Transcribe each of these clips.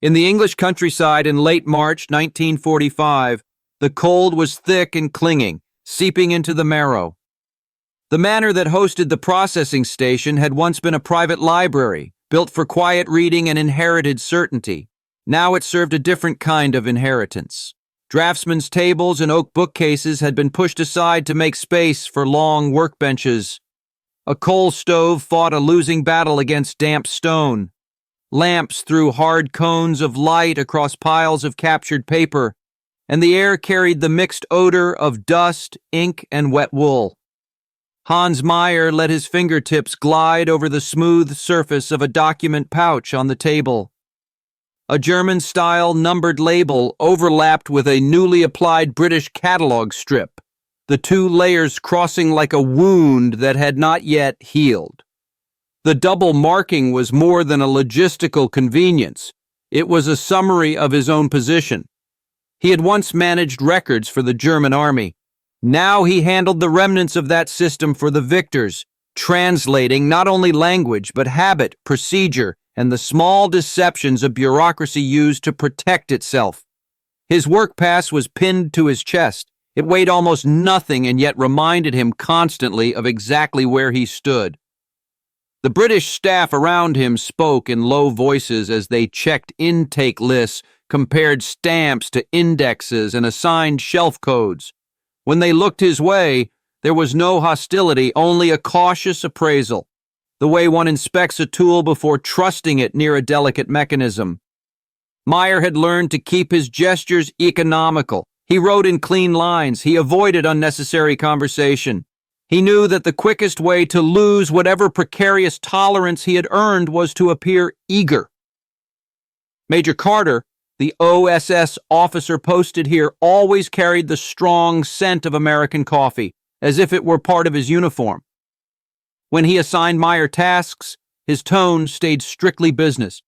In the English countryside in late March 1945, the cold was thick and clinging, seeping into the marrow. The manor that hosted the processing station had once been a private library, built for quiet reading and inherited certainty. Now it served a different kind of inheritance. Draftsmen's tables and oak bookcases had been pushed aside to make space for long workbenches. A coal stove fought a losing battle against damp stone. Lamps threw hard cones of light across piles of captured paper, and the air carried the mixed odor of dust, ink, and wet wool. Hans Meyer let his fingertips glide over the smooth surface of a document pouch on the table. A German-style numbered label overlapped with a newly applied British catalog strip, the two layers crossing like a wound that had not yet healed. The double marking was more than a logistical convenience. It was a summary of his own position. He had once managed records for the German army. Now he handled the remnants of that system for the victors, translating not only language but habit, procedure, and the small deceptions a bureaucracy used to protect itself. His work pass was pinned to his chest. It weighed almost nothing and yet reminded him constantly of exactly where he stood. The British staff around him spoke in low voices as they checked intake lists, compared stamps to indexes, and assigned shelf codes. When they looked his way, there was no hostility, only a cautious appraisal, the way one inspects a tool before trusting it near a delicate mechanism. Meyer had learned to keep his gestures economical. He wrote in clean lines. He avoided unnecessary conversation. He knew that the quickest way to lose whatever precarious tolerance he had earned was to appear eager. Major Carter, the OSS officer posted here, always carried the strong scent of American coffee, as if it were part of his uniform. When he assigned Meyer tasks, his tone stayed strictly business.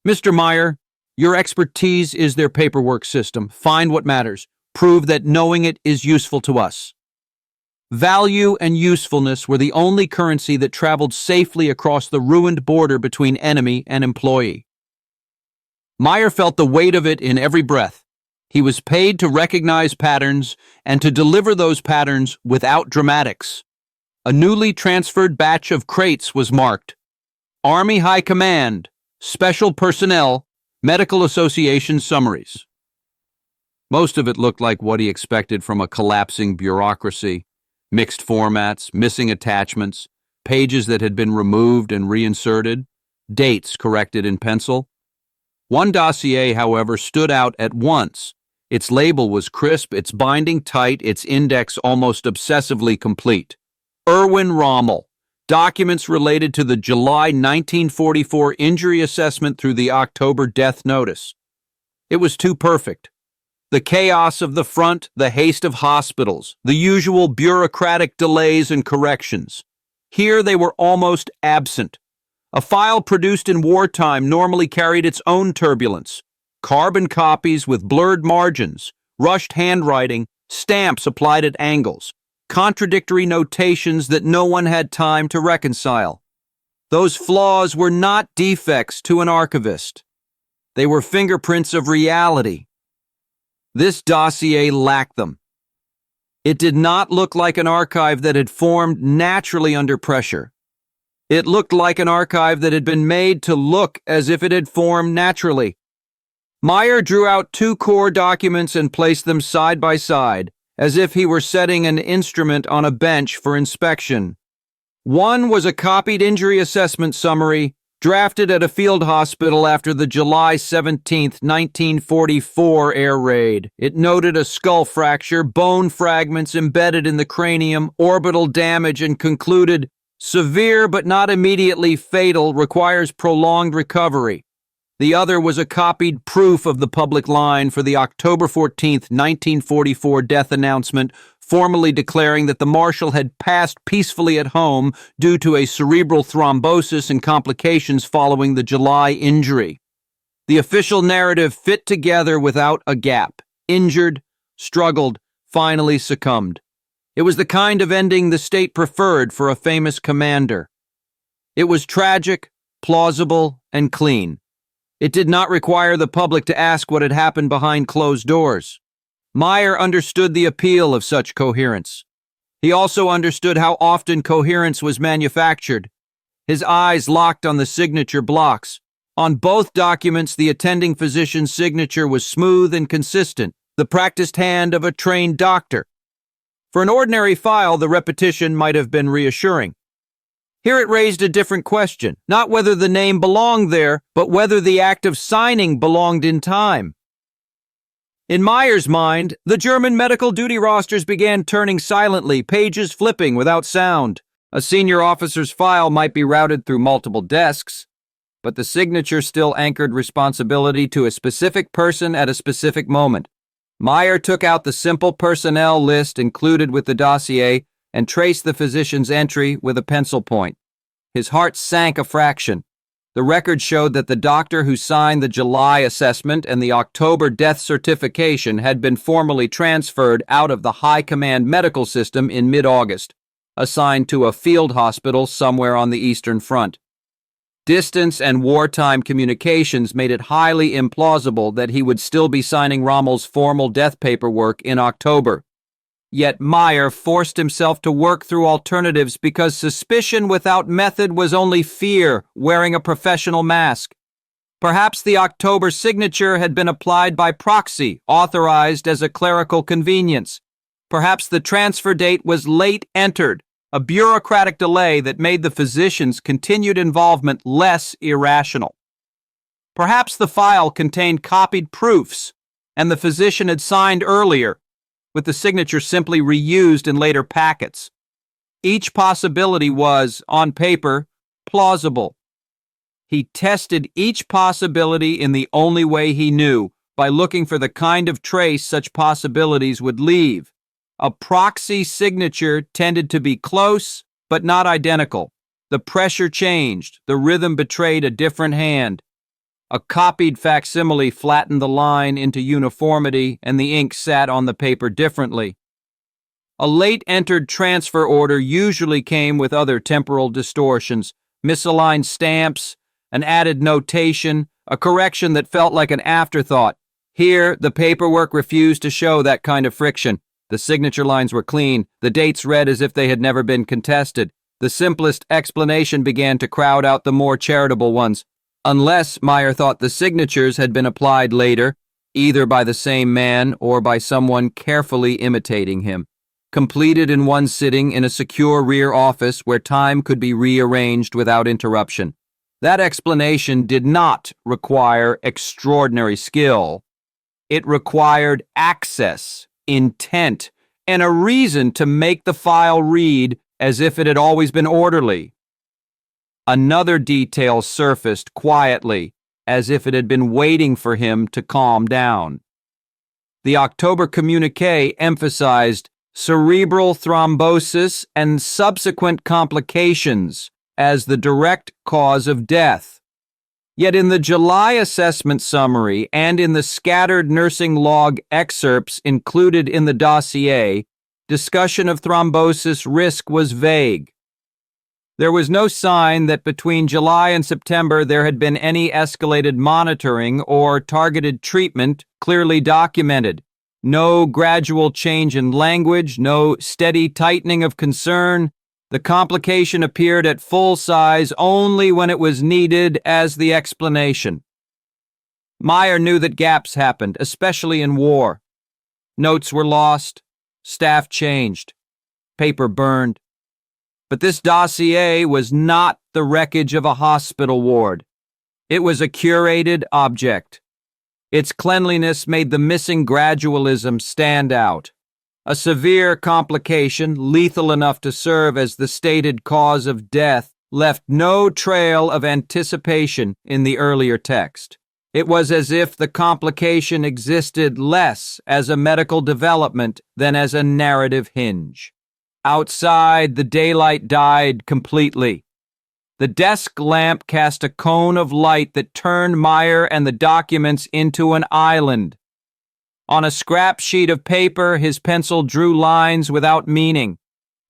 "Mr. Meyer, your expertise is their paperwork system. Find what matters. Prove that knowing it is useful to us." Value and usefulness were the only currency that traveled safely across the ruined border between enemy and employee. Meyer felt the weight of it in every breath. He was paid to recognize patterns and to deliver those patterns without dramatics. A newly transferred batch of crates was marked. Army High Command, Special Personnel, Medical Association summaries. Most of it looked like what he expected from a collapsing bureaucracy. Mixed formats, missing attachments, pages that had been removed and reinserted, dates corrected in pencil. One dossier, however, stood out at once. Its label was crisp, its binding tight, its index almost obsessively complete. Erwin Rommel, documents related to the July 1944 injury assessment through the October death notice. It was too perfect. The chaos of the front, the haste of hospitals, the usual bureaucratic delays and corrections. Here they were almost absent. A file produced in wartime normally carried its own turbulence. Carbon copies with blurred margins, rushed handwriting, stamps applied at angles, contradictory notations that no one had time to reconcile. Those flaws were not defects to an archivist. They were fingerprints of reality. This dossier lacked them. It did not look like an archive that had formed naturally under pressure. It looked like an archive that had been made to look as if it had formed naturally. Meyer drew out two core documents and placed them side by side, as if he were setting an instrument on a bench for inspection. One was a copied injury assessment summary, drafted at a field hospital after the July 17, 1944 air raid. It noted a skull fracture, bone fragments embedded in the cranium, orbital damage, and concluded, "Severe but not immediately fatal, requires prolonged recovery." The other was a copied proof of the public line for the October 14, 1944 death announcement, formally declaring that the Marshal had passed peacefully at home due to a cerebral thrombosis and complications following the July injury. The official narrative fit together without a gap. Injured, struggled, finally succumbed. It was the kind of ending the state preferred for a famous commander. It was tragic, plausible, and clean. It did not require the public to ask what had happened behind closed doors. Meyer understood the appeal of such coherence. He also understood how often coherence was manufactured. His eyes locked on the signature blocks. On both documents, the attending physician's signature was smooth and consistent, the practiced hand of a trained doctor. For an ordinary file, the repetition might have been reassuring. Here it raised a different question, not whether the name belonged there, but whether the act of signing belonged in time. In Meyer's mind, the German medical duty rosters began turning silently, pages flipping without sound. A senior officer's file might be routed through multiple desks, but the signature still anchored responsibility to a specific person at a specific moment. Meyer took out the simple personnel list included with the dossier and traced the physician's entry with a pencil point. His heart sank a fraction. The record showed that the doctor who signed the July assessment and the October death certification had been formally transferred out of the high command medical system in mid-August, assigned to a field hospital somewhere on the Eastern Front. Distance and wartime communications made it highly implausible that he would still be signing Rommel's formal death paperwork in October. Yet Meyer forced himself to work through alternatives because suspicion without method was only fear wearing a professional mask. Perhaps the October signature had been applied by proxy, authorized as a clerical convenience. Perhaps the transfer date was late entered, a bureaucratic delay that made the physician's continued involvement less irrational. Perhaps the file contained copied proofs, and the physician had signed earlier, with the signature simply reused in later packets. Each possibility was, on paper, plausible. He tested each possibility in the only way he knew, by looking for the kind of trace such possibilities would leave. A proxy signature tended to be close, but not identical. The pressure changed, the rhythm betrayed a different hand. A copied facsimile flattened the line into uniformity, and the ink sat on the paper differently. A late-entered transfer order usually came with other temporal distortions, misaligned stamps, an added notation, a correction that felt like an afterthought. Here, the paperwork refused to show that kind of friction. The signature lines were clean, the dates read as if they had never been contested. The simplest explanation began to crowd out the more charitable ones. Unless Meyer thought the signatures had been applied later, either by the same man or by someone carefully imitating him, completed in one sitting in a secure rear office where time could be rearranged without interruption. That explanation did not require extraordinary skill. It required access, intent, and a reason to make the file read as if it had always been orderly. Another detail surfaced quietly, as if it had been waiting for him to calm down. The October communiqué emphasized cerebral thrombosis and subsequent complications as the direct cause of death. Yet in the July assessment summary and in the scattered nursing log excerpts included in the dossier, discussion of thrombosis risk was vague. There was no sign that between July and September there had been any escalated monitoring or targeted treatment clearly documented. No gradual change in language, no steady tightening of concern. The complication appeared at full size only when it was needed as the explanation. Meyer knew that gaps happened, especially in war. Notes were lost, staff changed, paper burned. But this dossier was not the wreckage of a hospital ward. It was a curated object. Its cleanliness made the missing gradualism stand out. A severe complication, lethal enough to serve as the stated cause of death, left no trail of anticipation in the earlier text. It was as if the complication existed less as a medical development than as a narrative hinge. Outside, the daylight died completely. The desk lamp cast a cone of light that turned Meyer and the documents into an island. On a scrap sheet of paper, his pencil drew lines without meaning.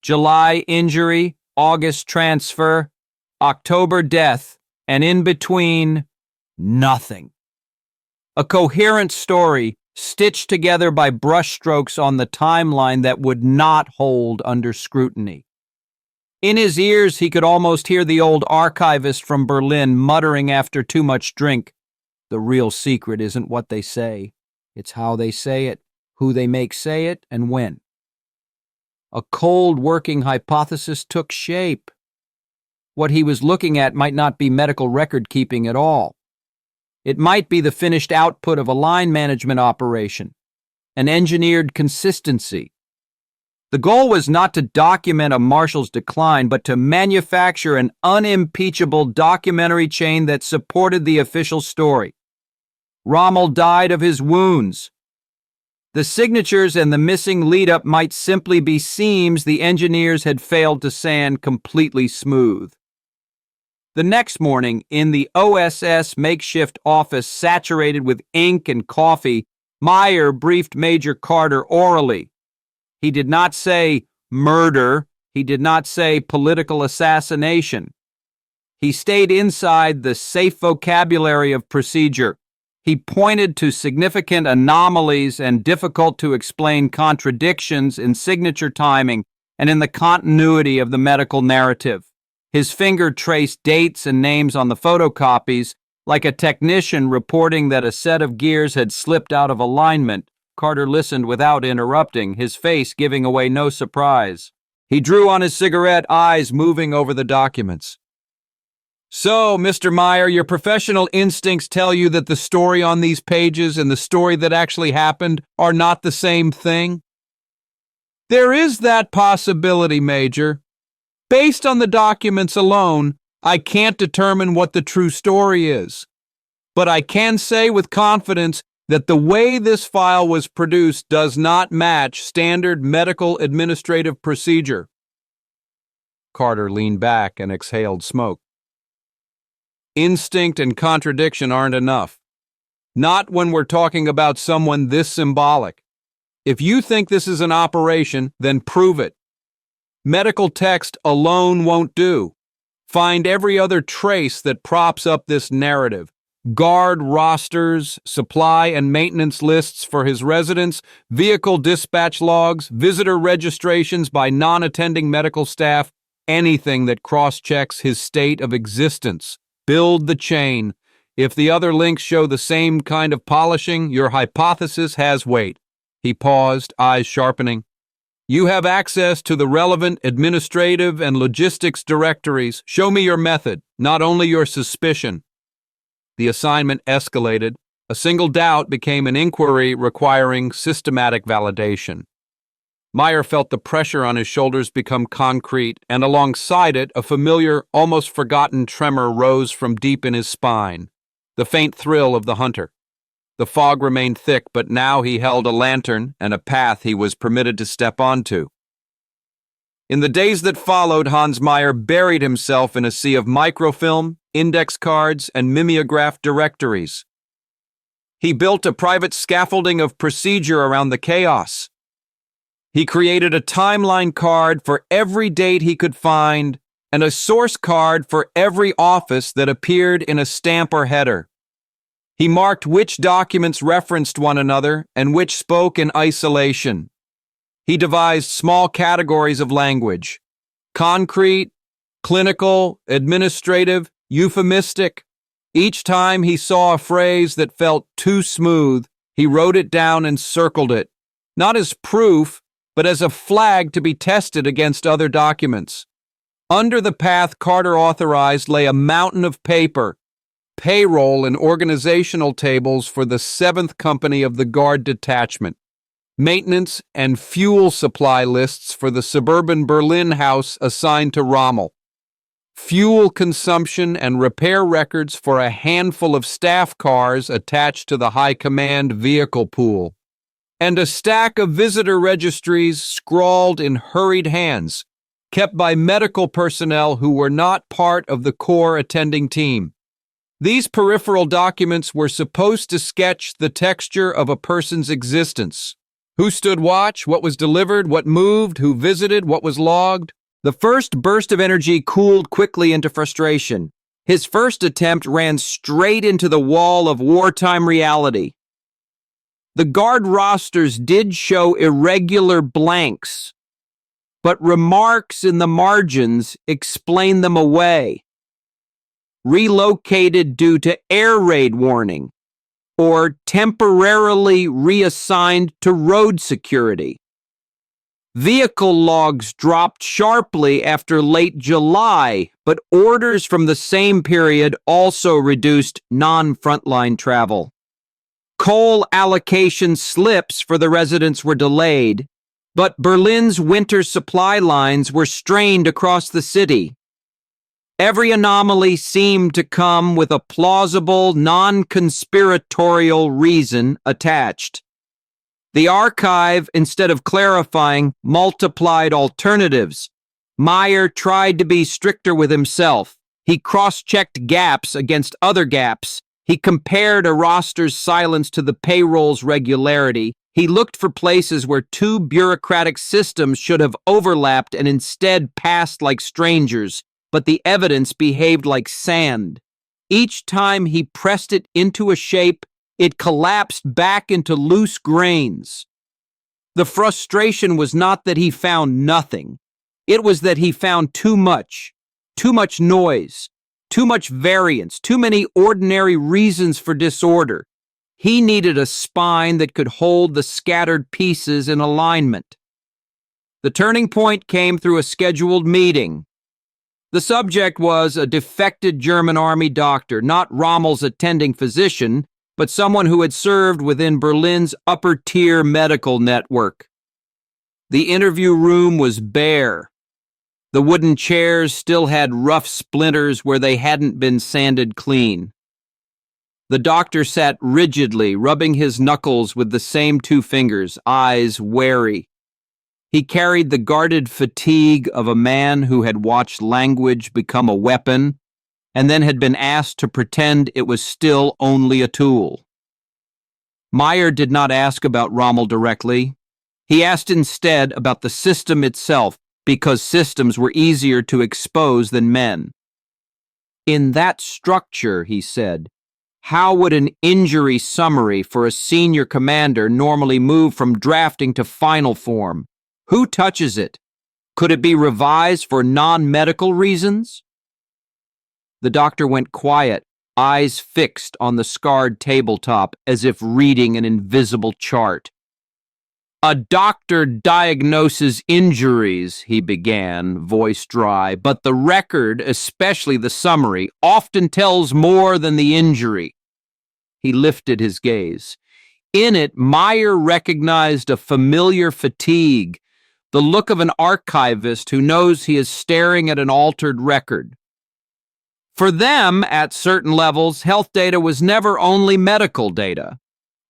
July injury, August transfer, October death, and in between, nothing. A coherent story stitched together by brushstrokes on the timeline that would not hold under scrutiny. In his ears, he could almost hear the old archivist from Berlin muttering after too much drink, "The real secret isn't what they say. It's how they say it, who they make say it, and when." A cold working hypothesis took shape. What he was looking at might not be medical record keeping at all. It might be the finished output of a line management operation, an engineered consistency. The goal was not to document a marshal's decline, but to manufacture an unimpeachable documentary chain that supported the official story. Rommel died of his wounds. The signatures and the missing lead-up might simply be seams the engineers had failed to sand completely smooth. The next morning, in the OSS makeshift office saturated with ink and coffee, Meyer briefed Major Carter orally. He did not say murder. He did not say political assassination. He stayed inside the safe vocabulary of procedure. He pointed to significant anomalies and difficult-to-explain contradictions in signature timing and in the continuity of the medical narrative. His finger traced dates and names on the photocopies, like a technician reporting that a set of gears had slipped out of alignment. Carter listened without interrupting, his face giving away no surprise. He drew on his cigarette, eyes moving over the documents. "So, Mr. Meyer, your professional instincts tell you that the story on these pages and the story that actually happened are not the same thing?" "There is that possibility, Major. Based on the documents alone, I can't determine what the true story is. But I can say with confidence that the way this file was produced does not match standard medical administrative procedure." Carter leaned back and exhaled smoke. "Instinct and contradiction aren't enough. Not when we're talking about someone this symbolic. If you think this is an operation, then prove it. Medical text alone won't do. Find every other trace that props up this narrative. Guard rosters, supply and maintenance lists for his residence, vehicle dispatch logs, visitor registrations by non-attending medical staff, anything that cross-checks his state of existence. Build the chain. If the other links show the same kind of polishing, your hypothesis has weight." He paused, eyes sharpening. "You have access to the relevant administrative and logistics directories. Show me your method, not only your suspicion." The assignment escalated. A single doubt became an inquiry requiring systematic validation. Meyer felt the pressure on his shoulders become concrete, and alongside it, a familiar, almost forgotten tremor rose from deep in his spine. The faint thrill of the hunter. The fog remained thick, but now he held a lantern and a path he was permitted to step onto. In the days that followed, Hans Meyer buried himself in a sea of microfilm, index cards, and mimeograph directories. He built a private scaffolding of procedure around the chaos. He created a timeline card for every date he could find, and a source card for every office that appeared in a stamp or header. He marked which documents referenced one another and which spoke in isolation. He devised small categories of language: concrete, clinical, administrative, euphemistic. Each time he saw a phrase that felt too smooth, he wrote it down and circled it, not as proof, but as a flag to be tested against other documents. Under the path Carter authorized lay a mountain of paper, payroll and organizational tables for the 7th Company of the Guard Detachment, maintenance and fuel supply lists for the suburban Berlin house assigned to Rommel, fuel consumption and repair records for a handful of staff cars attached to the high command vehicle pool, and a stack of visitor registries scrawled in hurried hands, kept by medical personnel who were not part of the core attending team. These peripheral documents were supposed to sketch the texture of a person's existence. Who stood watch, what was delivered, what moved, who visited, what was logged. The first burst of energy cooled quickly into frustration. His first attempt ran straight into the wall of wartime reality. The guard rosters did show irregular blanks, but remarks in the margins explained them away. Relocated due to air raid warning, or temporarily reassigned to road security. Vehicle logs dropped sharply after late July, but orders from the same period also reduced non-frontline travel. Coal allocation slips for the residents were delayed, but Berlin's winter supply lines were strained across the city. Every anomaly seemed to come with a plausible, non-conspiratorial reason attached. The archive, instead of clarifying, multiplied alternatives. Meyer tried to be stricter with himself. He cross-checked gaps against other gaps. He compared a roster's silence to the payroll's regularity. He looked for places where two bureaucratic systems should have overlapped and instead passed like strangers, but the evidence behaved like sand. Each time he pressed it into a shape, it collapsed back into loose grains. The frustration was not that he found nothing. It was that he found too much noise, too much variance, too many ordinary reasons for disorder. He needed a spine that could hold the scattered pieces in alignment. The turning point came through a scheduled meeting. The subject was a defected German army doctor, not Rommel's attending physician, but someone who had served within Berlin's upper-tier medical network. The interview room was bare. The wooden chairs still had rough splinters where they hadn't been sanded clean. The doctor sat rigidly, rubbing his knuckles with the same two fingers, eyes wary. He carried the guarded fatigue of a man who had watched language become a weapon and then had been asked to pretend it was still only a tool. Meyer did not ask about Rommel directly. He asked instead about the system itself, because systems were easier to expose than men. In that structure, he said, how would an injury summary for a senior commander normally move from drafting to final form? Who touches it? Could it be revised for non-medical reasons? The doctor went quiet, eyes fixed on the scarred tabletop as if reading an invisible chart. A doctor diagnoses injuries, he began, voice dry, but the record, especially the summary, often tells more than the injury. He lifted his gaze. In it, Meyer recognized a familiar fatigue, the look of an archivist who knows he is staring at an altered record. For them, at certain levels, health data was never only medical data.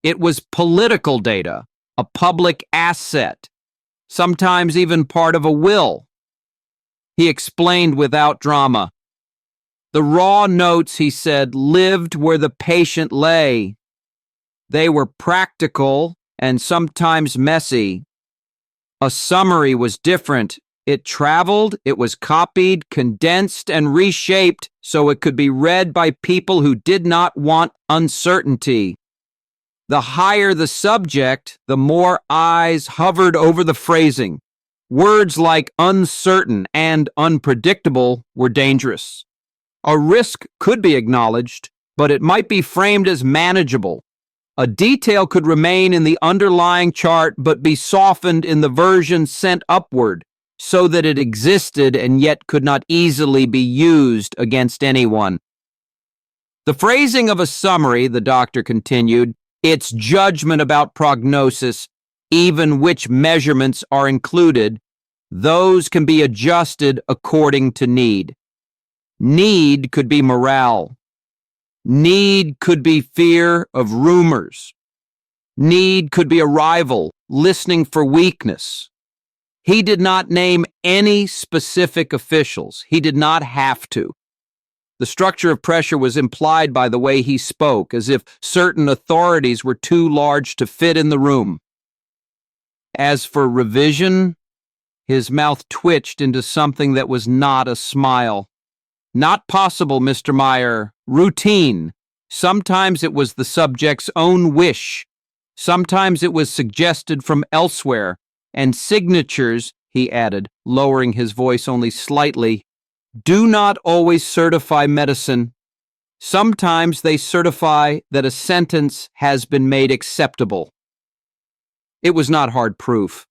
It was political data, a public asset, sometimes even part of a will. He explained without drama. The raw notes, he said, lived where the patient lay. They were practical and sometimes messy. A summary was different. It traveled, it was copied, condensed, and reshaped so it could be read by people who did not want uncertainty. The higher the subject, the more eyes hovered over the phrasing. Words like uncertain and unpredictable were dangerous. A risk could be acknowledged, but it might be framed as manageable. A detail could remain in the underlying chart but be softened in the version sent upward, so that it existed and yet could not easily be used against anyone. The phrasing of a summary, the doctor continued, its judgment about prognosis, even which measurements are included, those can be adjusted according to need. Need could be morale. Need could be fear of rumors. Need could be arrival, listening for weakness. He did not name any specific officials. He did not have to. The structure of pressure was implied by the way he spoke, as if certain authorities were too large to fit in the room. As for revision, his mouth twitched into something that was not a smile. Not possible, Mr. Meyer. Routine. Sometimes it was the subject's own wish. Sometimes it was suggested from elsewhere. And signatures, he added, lowering his voice only slightly, do not always certify medicine. Sometimes they certify that a sentence has been made acceptable. It was not hard proof.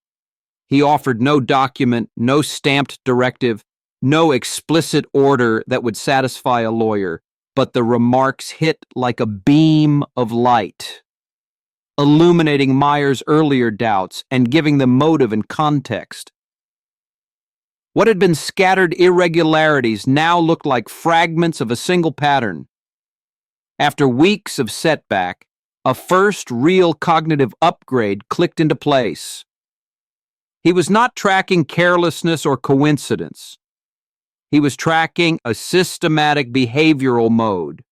He offered no document, no stamped directive, no explicit order that would satisfy a lawyer, but the remarks hit like a beam of light, illuminating Meyer's earlier doubts and giving them motive and context. What had been scattered irregularities now looked like fragments of a single pattern. After weeks of setback, a first real cognitive upgrade clicked into place. He was not tracking carelessness or coincidence. He was tracking a systematic behavioral mode.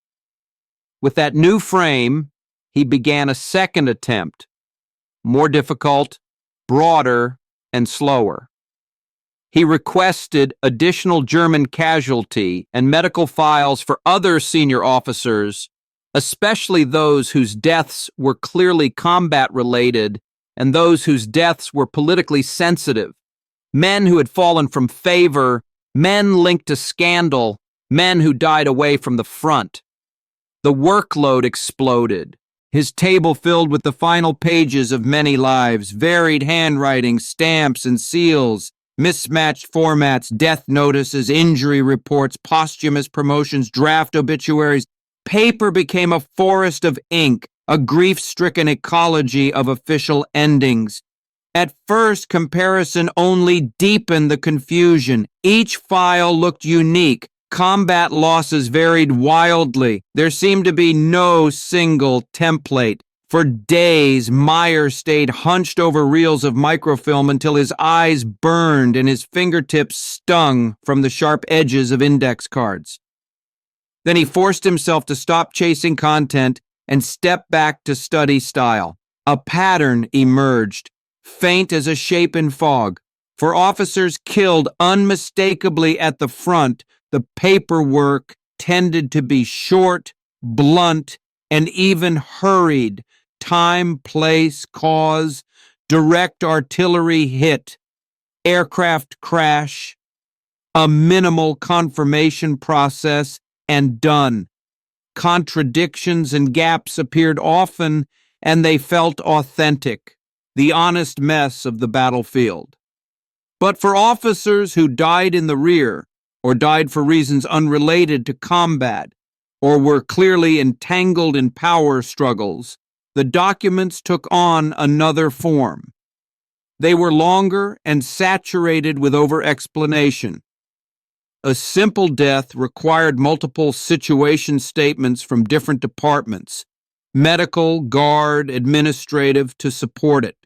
With that new frame, he began a second attempt, more difficult, broader, and slower. He requested additional German casualty and medical files for other senior officers, especially those whose deaths were clearly combat-related and those whose deaths were politically sensitive, men who had fallen from favor, men linked to scandal, men who died away from the front. The workload exploded, his table filled with the final pages of many lives, varied handwriting, stamps and seals, mismatched formats, death notices, injury reports, posthumous promotions, draft obituaries. Paper became a forest of ink, a grief-stricken ecology of official endings. At first, comparison only deepened the confusion. Each file looked unique. Combat losses varied wildly. There seemed to be no single template. For days, Meyer stayed hunched over reels of microfilm until his eyes burned and his fingertips stung from the sharp edges of index cards. Then he forced himself to stop chasing content and step back to study style. A pattern emerged, faint as a shape in fog. For officers killed unmistakably at the front, the paperwork tended to be short, blunt, and even hurried. Time, place, cause, direct artillery hit, aircraft crash, a minimal confirmation process, and done. Contradictions and gaps appeared often, and they felt authentic, the honest mess of the battlefield. But for officers who died in the rear, or died for reasons unrelated to combat, or were clearly entangled in power struggles, the documents took on another form. They were longer and saturated with over-explanation. A simple death required multiple situation statements from different departments, medical, guard, administrative, to support it.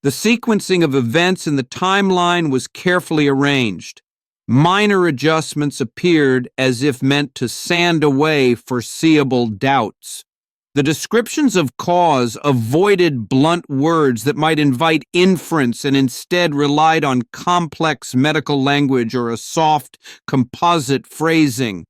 The sequencing of events in the timeline was carefully arranged. Minor adjustments appeared as if meant to sand away foreseeable doubts. The descriptions of cause avoided blunt words that might invite inference and instead relied on complex medical language or a soft, composite phrasing.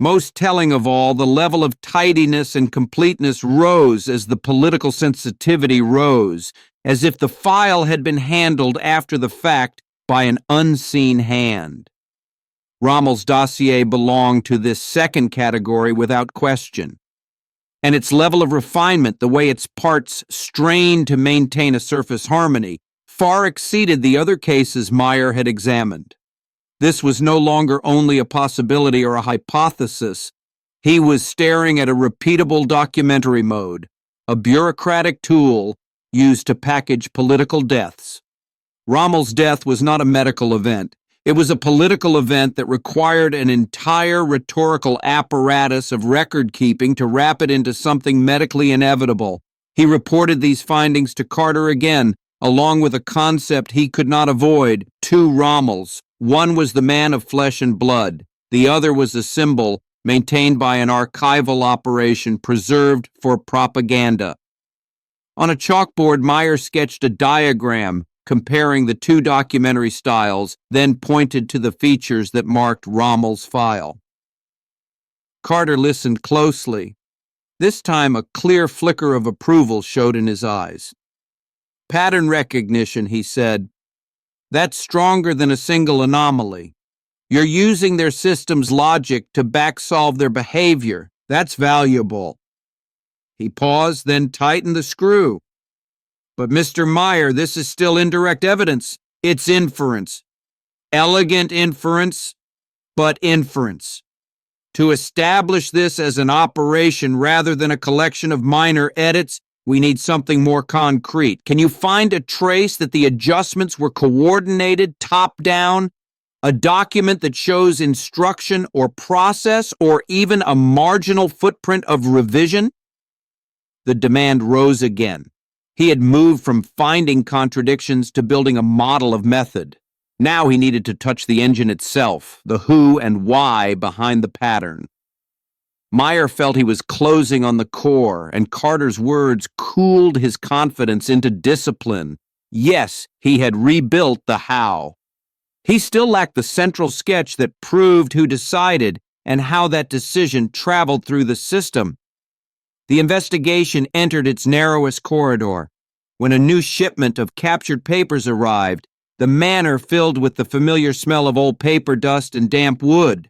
Most telling of all, the level of tidiness and completeness rose as the political sensitivity rose, as if the file had been handled after the fact by an unseen hand. Rommel's dossier belonged to this second category without question. And its level of refinement, the way its parts strained to maintain a surface harmony, far exceeded the other cases Meyer had examined. This was no longer only a possibility or a hypothesis. He was staring at a repeatable documentary mode, a bureaucratic tool used to package political deaths. Rommel's death was not a medical event. It was a political event that required an entire rhetorical apparatus of record-keeping to wrap it into something medically inevitable. He reported these findings to Carter again, along with a concept he could not avoid: two Rommels. One was the man of flesh and blood. The other was a symbol maintained by an archival operation preserved for propaganda. On a chalkboard, Meyer sketched a diagram comparing the two documentary styles, then pointed to the features that marked Rommel's file. Carter listened closely. This time, a clear flicker of approval showed in his eyes. Pattern recognition, he said. That's stronger than a single anomaly. You're using their system's logic to back-solve their behavior. That's valuable. He paused, then tightened the screw. But Mr. Meyer, this is still indirect evidence. It's inference. Elegant inference, but inference. To establish this as an operation rather than a collection of minor edits, we need something more concrete. Can you find a trace that the adjustments were coordinated top-down? A document that shows instruction or process or even a marginal footprint of revision? The demand rose again. He had moved from finding contradictions to building a model of method. Now he needed to touch the engine itself, the who and why behind the pattern. Meyer felt he was closing on the core, and Carter's words cooled his confidence into discipline. Yes, he had rebuilt the how. He still lacked the central sketch that proved who decided and how that decision traveled through the system. The investigation entered its narrowest corridor. When a new shipment of captured papers arrived, the manor filled with the familiar smell of old paper dust and damp wood.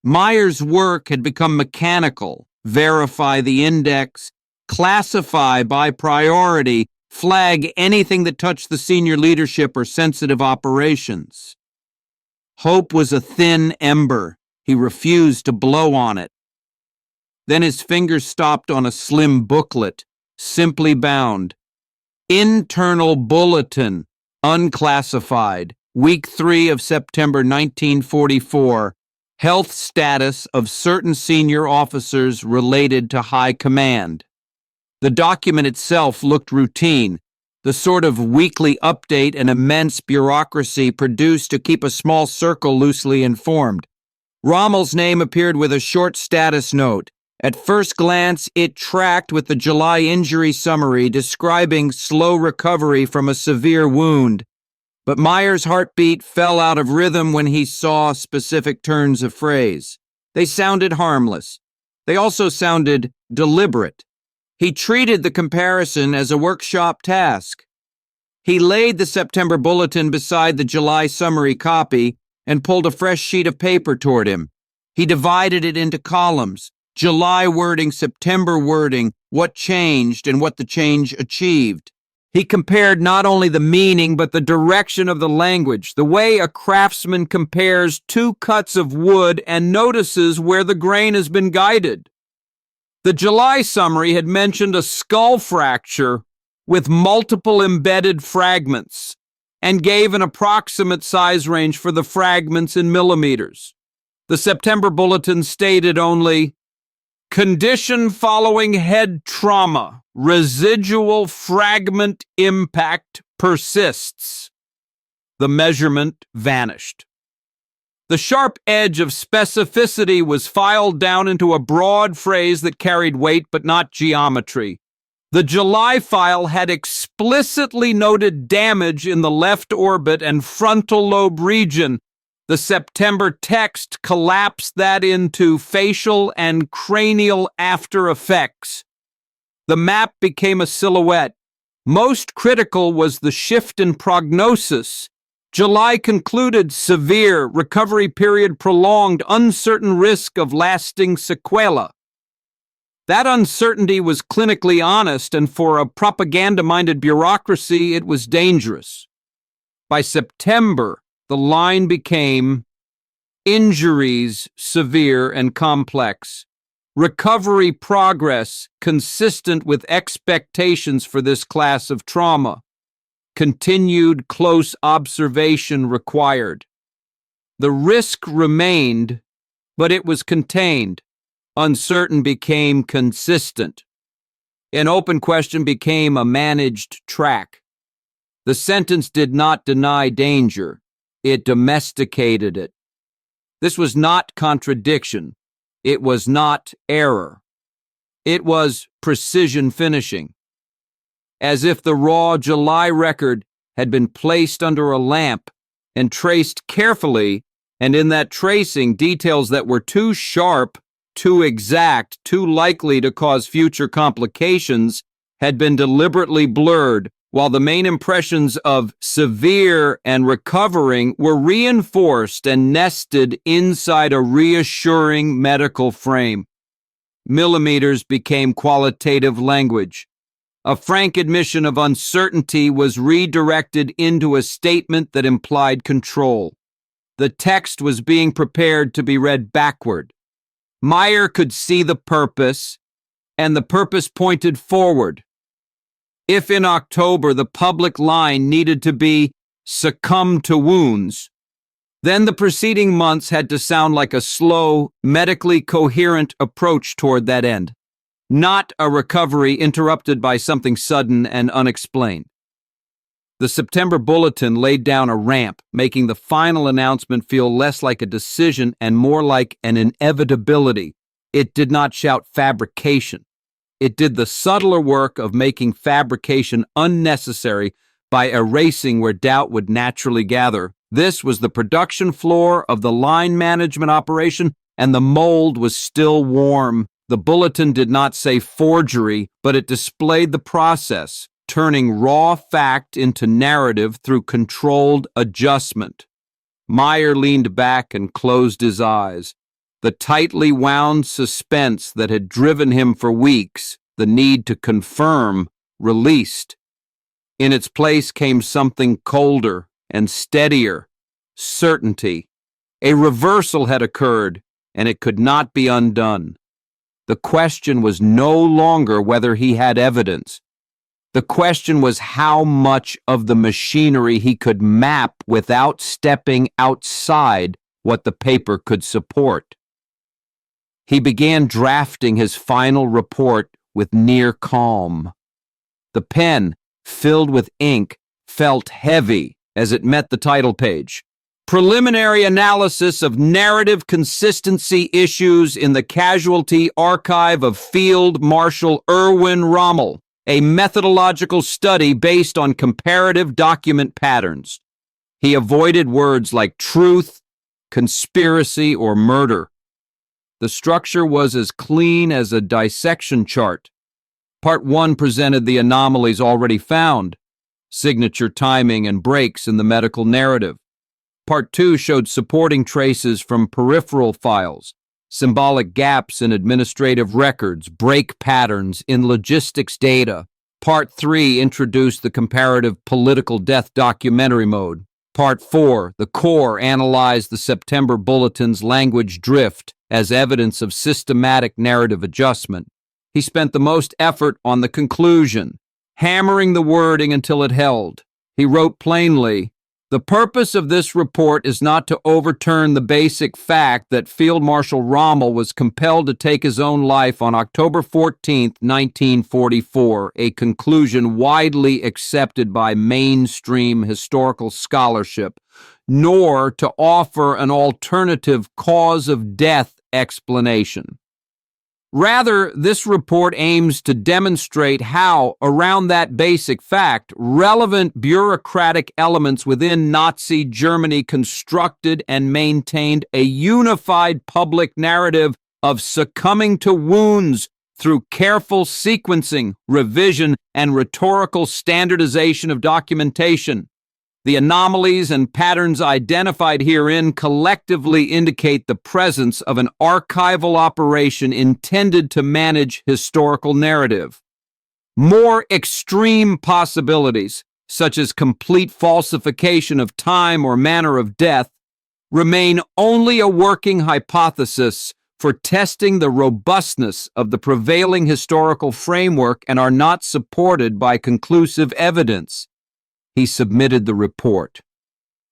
Meyer's work had become mechanical: verify the index, classify by priority, flag anything that touched the senior leadership or sensitive operations. Hope was a thin ember. He refused to blow on it. Then his fingers stopped on a slim booklet, simply bound. Internal Bulletin, unclassified, week 3 of September 1944. Health status of certain senior officers related to high command. The document itself looked routine, the sort of weekly update an immense bureaucracy produced to keep a small circle loosely informed. Rommel's name appeared with a short status note. At first glance, it tracked with the July injury summary describing slow recovery from a severe wound. But Meyer's heartbeat fell out of rhythm when he saw specific turns of phrase. They sounded harmless. They also sounded deliberate. He treated the comparison as a workshop task. He laid the September bulletin beside the July summary copy and pulled a fresh sheet of paper toward him. He divided it into columns: July wording, September wording, what changed and what the change achieved. He compared not only the meaning but the direction of the language, the way a craftsman compares two cuts of wood and notices where the grain has been guided. The July summary had mentioned a skull fracture with multiple embedded fragments and gave an approximate size range for the fragments in millimeters. The September bulletin stated only, condition following head trauma, residual fragment impact persists. The measurement vanished. The sharp edge of specificity was filed down into a broad phrase that carried weight but not geometry. The July file had explicitly noted damage in the left orbit and frontal lobe region. The September text collapsed that into facial and cranial after effects. The map became a silhouette. Most critical was the shift in prognosis. July concluded severe, recovery period prolonged, uncertain risk of lasting sequela. That uncertainty was clinically honest, and for a propaganda-minded bureaucracy, it was dangerous. By September, the line became injuries severe and complex, recovery progress consistent with expectations for this class of trauma, continued close observation required. The risk remained, but it was contained. Uncertain became consistent. An open question became a managed track. The sentence did not deny danger. It domesticated it. This was not contradiction. It was not error. It was precision finishing. As if the raw July record had been placed under a lamp and traced carefully, and in that tracing, details that were too sharp, too exact, too likely to cause future complications had been deliberately blurred, while the main impressions of severe and recovering were reinforced and nested inside a reassuring medical frame. Millimeters became qualitative language. A frank admission of uncertainty was redirected into a statement that implied control. The text was being prepared to be read backward. Meyer could see the purpose, and the purpose pointed forward. If in October the public line needed to be succumb to wounds, then the preceding months had to sound like a slow, medically coherent approach toward that end, not a recovery interrupted by something sudden and unexplained. The September bulletin laid down a ramp, making the final announcement feel less like a decision and more like an inevitability. It did not shout fabrication. It did the subtler work of making fabrication unnecessary by erasing where doubt would naturally gather. This was the production floor of the line management operation, and the mold was still warm. The bulletin did not say forgery, but it displayed the process, turning raw fact into narrative through controlled adjustment. Meyer leaned back and closed his eyes. The tightly wound suspense that had driven him for weeks, the need to confirm, released. In its place came something colder and steadier, certainty. A reversal had occurred, and it could not be undone. The question was no longer whether he had evidence. The question was how much of the machinery he could map without stepping outside what the paper could support. He began drafting his final report with near calm. The pen, filled with ink, felt heavy as it met the title page. Preliminary analysis of narrative consistency issues in the casualty archive of Field Marshal Erwin Rommel, a methodological study based on comparative document patterns. He avoided words like truth, conspiracy, or murder. The structure was as clean as a dissection chart. Part 1 presented the anomalies already found, signature timing and breaks in the medical narrative. Part 2 showed supporting traces from peripheral files, symbolic gaps in administrative records, break patterns in logistics data. Part 3 introduced the comparative political death documentary mode. Part 4, the core, analyzed the September bulletin's language drift as evidence of systematic narrative adjustment. He spent the most effort on the conclusion, hammering the wording until it held. He wrote plainly, "The purpose of this report is not to overturn the basic fact that Field Marshal Rommel was compelled to take his own life on October 14, 1944, a conclusion widely accepted by mainstream historical scholarship, nor to offer an alternative cause of death explanation. Rather, this report aims to demonstrate how, around that basic fact, relevant bureaucratic elements within Nazi Germany constructed and maintained a unified public narrative of succumbing to wounds through careful sequencing, revision, and rhetorical standardization of documentation. The anomalies and patterns identified herein collectively indicate the presence of an archival operation intended to manage historical narrative. More extreme possibilities, such as complete falsification of time or manner of death, remain only a working hypothesis for testing the robustness of the prevailing historical framework and are not supported by conclusive evidence." He submitted the report.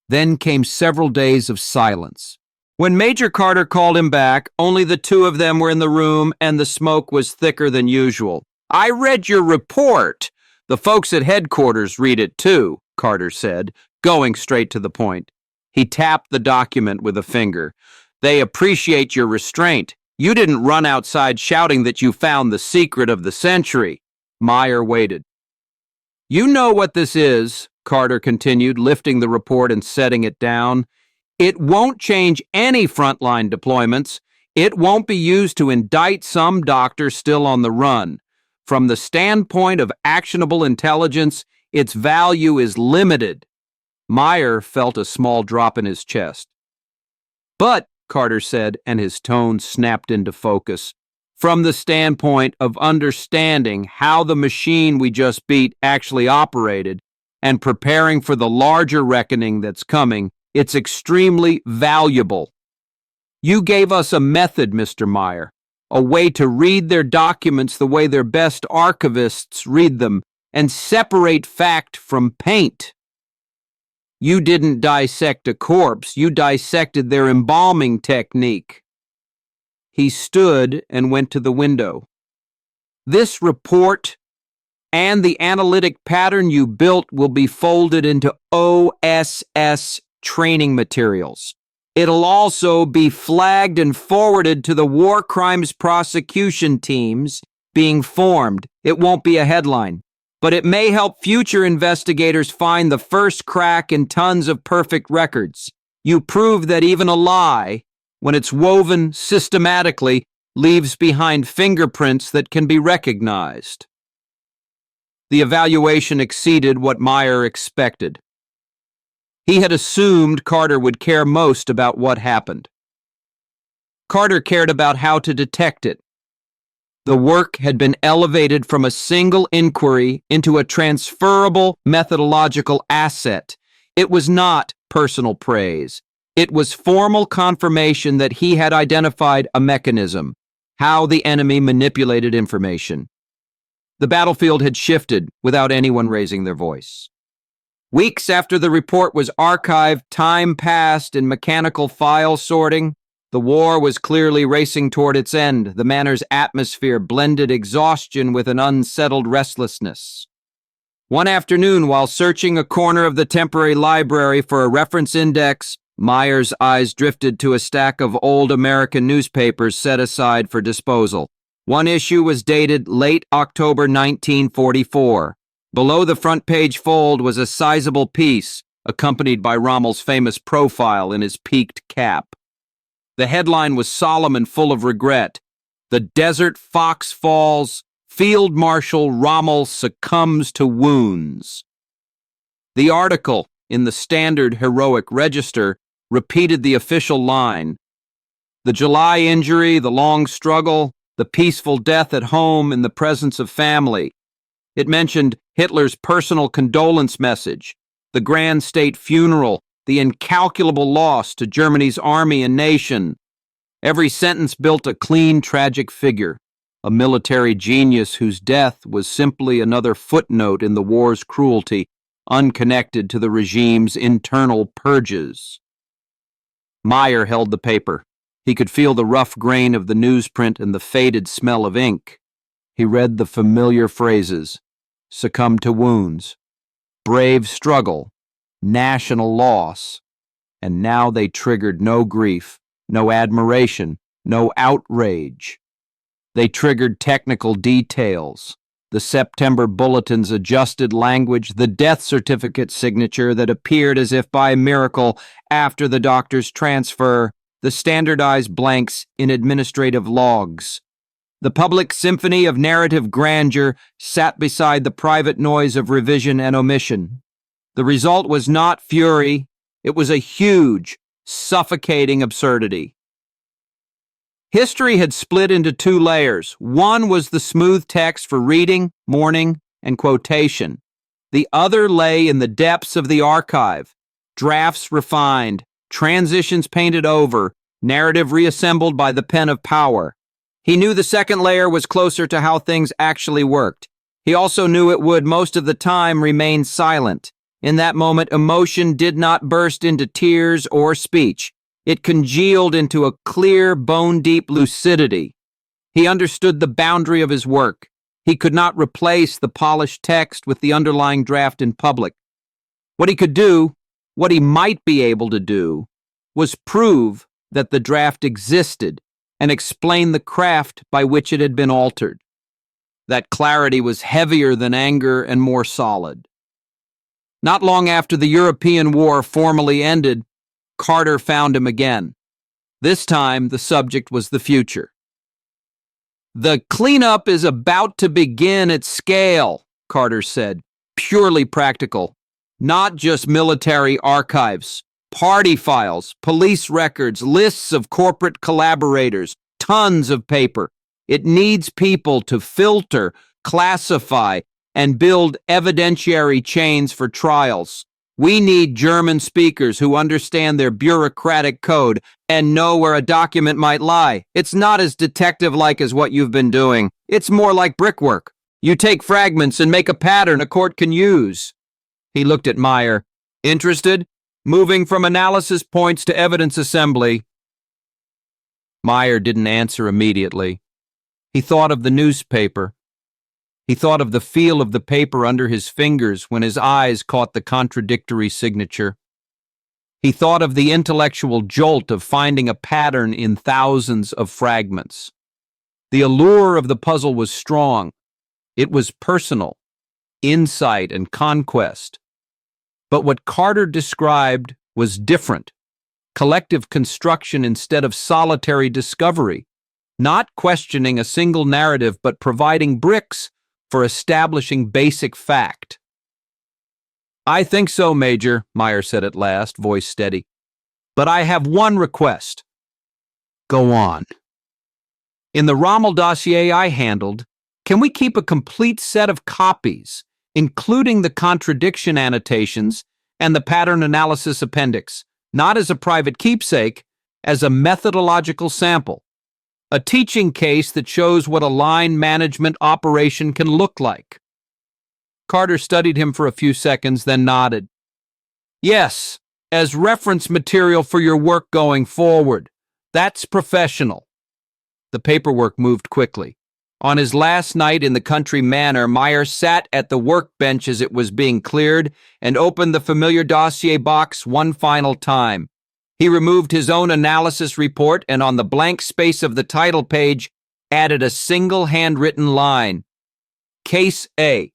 Then came several days of silence. When Major Carter called him back, only the two of them were in the room and the smoke was thicker than usual. "I read your report. The folks at headquarters read it too," Carter said, going straight to the point. He tapped the document with a finger. "They appreciate your restraint. You didn't run outside shouting that you found the secret of the century." Meyer waited. "You know what this is," Carter continued, lifting the report and setting it down. It won't change any frontline deployments. It won't be used to indict some doctor still on the run. From the standpoint of actionable intelligence, its value is limited. Meyer felt a small drop in his chest. But, Carter said, and his tone snapped into focus, from the standpoint of understanding how the machine we just beat actually operated and preparing for the larger reckoning that's coming, it's extremely valuable. You gave us a method, Mr. Meyer, a way to read their documents the way their best archivists read them and separate fact from paint. You didn't dissect a corpse, you dissected their embalming technique. He stood and went to the window. This report and the analytic pattern you built will be folded into OSS training materials. It'll also be flagged and forwarded to the war crimes prosecution teams being formed. It won't be a headline, but it may help future investigators find the first crack in tons of perfect records. You prove that even a lie, when it's woven systematically, leaves behind fingerprints that can be recognized. The evaluation exceeded what Meyer expected. He had assumed Carter would care most about what happened. Carter cared about how to detect it. The work had been elevated from a single inquiry into a transferable methodological asset. It was not personal praise. It was formal confirmation that he had identified a mechanism, how the enemy manipulated information. The battlefield had shifted without anyone raising their voice. Weeks after the report was archived, time passed in mechanical file sorting. The war was clearly racing toward its end. The manor's atmosphere blended exhaustion with an unsettled restlessness. One afternoon, while searching a corner of the temporary library for a reference index, Meyer's eyes drifted to a stack of old American newspapers set aside for disposal. One issue was dated late October 1944. Below the front page fold was a sizable piece, accompanied by Rommel's famous profile in his peaked cap. The headline was solemn and full of regret. The Desert Fox falls. Field Marshal Rommel succumbs to wounds. The article, in the standard heroic register, repeated the official line. The July injury, the long struggle, the peaceful death at home in the presence of family. It mentioned Hitler's personal condolence message, the grand state funeral, the incalculable loss to Germany's army and nation. Every sentence built a clean, tragic figure, a military genius whose death was simply another footnote in the war's cruelty, unconnected to the regime's internal purges. Meyer held the paper. He could feel the rough grain of the newsprint and the faded smell of ink. He read the familiar phrases: succumb to wounds, brave struggle, national loss. And now they triggered no grief, no admiration, no outrage. They triggered technical details, the September Bulletin's adjusted language, the death certificate signature that appeared as if by miracle after the doctor's transfer, the standardized blanks in administrative logs. The public symphony of narrative grandeur sat beside the private noise of revision and omission. The result was not fury, it was a huge, suffocating absurdity. History had split into two layers. One was the smooth text for reading, mourning, and quotation. The other lay in the depths of the archive, drafts refined, transitions painted over, narrative reassembled by the pen of power. He knew the second layer was closer to how things actually worked. He also knew it would, most of the time, remain silent. In that moment, emotion did not burst into tears or speech. It congealed into a clear, bone-deep lucidity. He understood the boundary of his work. He could not replace the polished text with the underlying draft in public. What he could do, what he might be able to do, was prove that the draft existed and explain the craft by which it had been altered. That clarity was heavier than anger and more solid. Not long after the European War formally ended, Carter found him again. This time, the subject was the future. "The cleanup is about to begin at scale," Carter said. "Purely practical. Not just military archives. Party files, police records, lists of corporate collaborators, tons of paper. It needs people to filter, classify, and build evidentiary chains for trials. We need German speakers who understand their bureaucratic code and know where a document might lie. It's not as detective-like as what you've been doing. It's more like brickwork. You take fragments and make a pattern a court can use." He looked at Meyer. "Interested? Moving from analysis points to evidence assembly." Meyer didn't answer immediately. He thought of the newspaper. He thought of the feel of the paper under his fingers when his eyes caught the contradictory signature. He thought of the intellectual jolt of finding a pattern in thousands of fragments. The allure of the puzzle was strong. It was personal, insight and conquest. But what Carter described was different. Collective construction instead of solitary discovery. Not questioning a single narrative, but providing bricks for establishing basic fact. "I think so, Major," Meyer said at last, voice steady. "But I have one request." "Go on." "In the Rommel dossier I handled, can we keep a complete set of copies, including the contradiction annotations and the pattern analysis appendix, not as a private keepsake, as a methodological sample? A teaching case that shows what a line management operation can look like." Carter studied him for a few seconds, then nodded. "Yes, as reference material for your work going forward. That's professional." The paperwork moved quickly. On his last night in the country manor, Meyer sat at the workbench as it was being cleared and opened the familiar dossier box one final time. He removed his own analysis report and on the blank space of the title page added a single handwritten line. "Case A.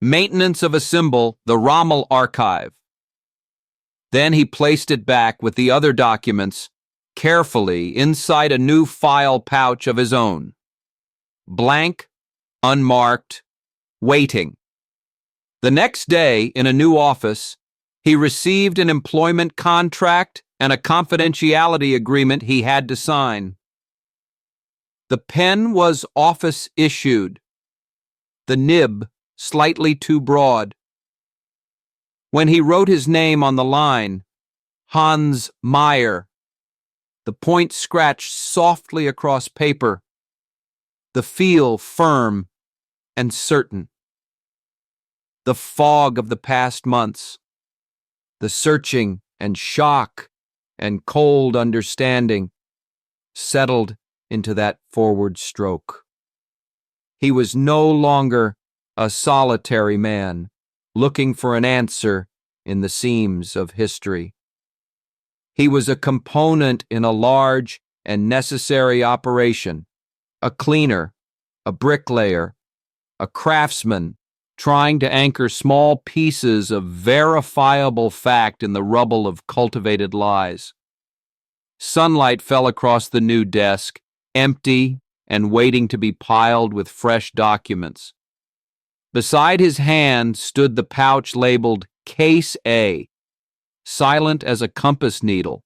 Maintenance of a symbol, the Rommel archive." Then he placed it back with the other documents, carefully inside a new file pouch of his own. Blank, unmarked, waiting. The next day, in a new office, he received an employment contract and a confidentiality agreement he had to sign. The pen was office issued. The nib slightly too broad. When he wrote his name on the line, Hans Meyer, the point scratched softly across paper, the feel firm and certain. The fog of the past months, the searching and shock and cold understanding settled into that forward stroke. He was no longer a solitary man looking for an answer in the seams of history. He was a component in a large and necessary operation, a cleaner, a bricklayer, a craftsman trying to anchor small pieces of verifiable fact in the rubble of cultivated lies. Sunlight fell across the new desk, empty and waiting to be piled with fresh documents. Beside his hand stood the pouch labeled Case A, silent as a compass needle,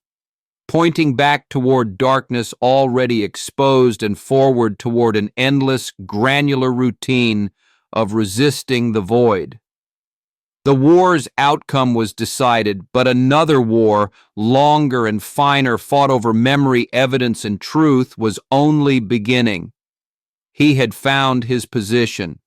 pointing back toward darkness already exposed and forward toward an endless, granular routine of resisting the void. The war's outcome was decided, but another war, longer and finer, fought over memory, evidence, and truth, was only beginning. He had found his position.